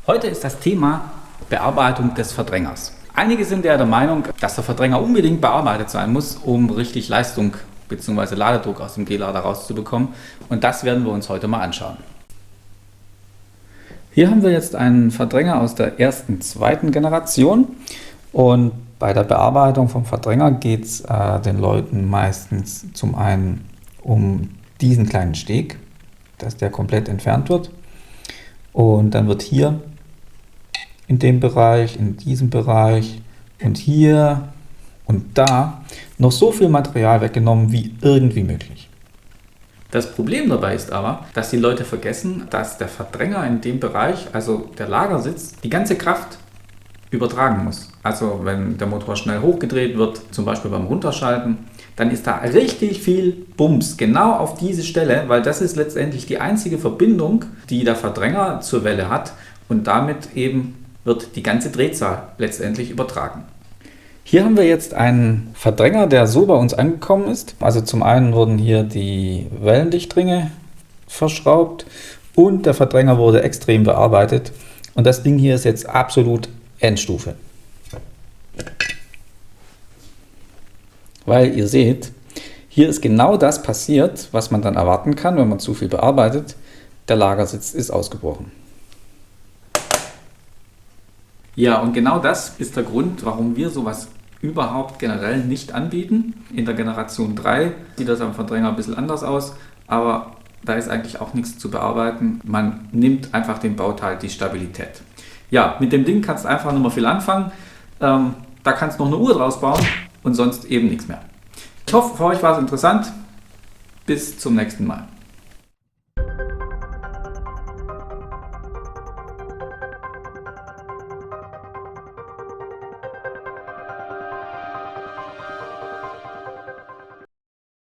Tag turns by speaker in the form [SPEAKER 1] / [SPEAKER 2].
[SPEAKER 1] Heute ist das Thema Bearbeitung des Verdrängers. Einige sind ja der Meinung, dass der Verdränger unbedingt bearbeitet sein muss, um richtig Leistung bzw. Ladedruck aus dem G-Lader rauszubekommen. Und das werden wir uns heute mal anschauen. Hier haben wir jetzt einen Verdränger aus der ersten, zweiten Generation. Und bei der Bearbeitung vom Verdränger geht es den Leuten meistens zum einen um diesen kleinen Steg, dass der komplett entfernt wird. Und dann wird hier in dem Bereich, in diesem Bereich und hier und da noch so viel Material weggenommen wie irgendwie möglich. Das Problem dabei ist aber, dass die Leute vergessen, dass der Verdränger in dem Bereich, also der Lagersitz, die ganze Kraft übertragen muss. Also wenn der Motor schnell hochgedreht wird, zum Beispiel beim Runterschalten, dann ist da richtig viel Bums genau auf diese Stelle, weil das ist letztendlich die einzige Verbindung, die der Verdränger zur Welle hat und damit eben wird die ganze Drehzahl letztendlich übertragen. Hier haben wir jetzt einen Verdränger, der so bei uns angekommen ist. Also zum einen wurden hier die Wellendichtringe verschraubt und der Verdränger wurde extrem bearbeitet. Und das Ding hier ist jetzt absolut Endstufe. Weil ihr seht, hier ist genau das passiert, was man dann erwarten kann, wenn man zu viel bearbeitet. Der Lagersitz ist ausgebrochen. Ja, und genau das ist der Grund, warum wir sowas überhaupt generell nicht anbieten. In der Generation 3 sieht das am Verdränger ein bisschen anders aus, aber da ist eigentlich auch nichts zu bearbeiten. Man nimmt einfach dem Bauteil die Stabilität. Ja, mit dem Ding kannst du einfach nicht mehr viel anfangen. Da kannst du noch eine Uhr draus bauen und sonst eben nichts mehr. Ich hoffe, für euch war es interessant. Bis zum nächsten Mal.